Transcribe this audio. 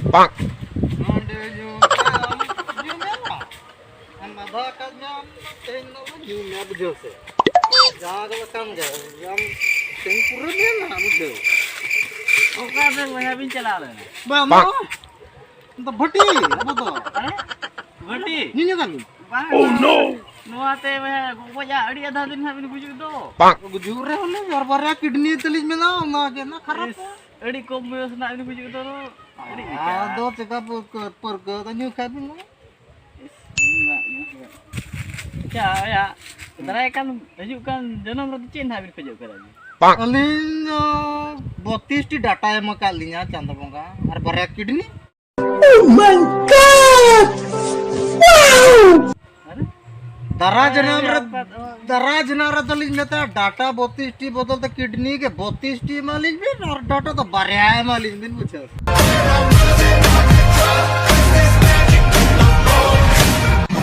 Nonde nyumnya lah. Ada katnya teng nama nyumnya betul sih. Jaga lekam jauh. Yang tempurnya lah betul. ओका से वह भी चला लेना Bama. Entah beti, apa tuh? अरे घटी Nyinya kan? oh no नुआते वह गोया अड़ी आधा दिन है बिन गुजु दो Gujur ya lah, bar-barnya kidney telis mana, nah kena karap. अड़ी को में ना बिन गुजु दो अड़ी Ada cakap per kan nyuk kabin lah. क्या या तराय kan हजुkan जन्म रत चेन हाबिन खजो कराजी Alin 32 ti data yang makalinya canda bongga, ar barya kidney. अरे दरा जनावर तलिज में था डाटा 32 टी बोतल तो किडनी के 32 टी मालिज भी और डाटा तो barya मालिज भी पूछा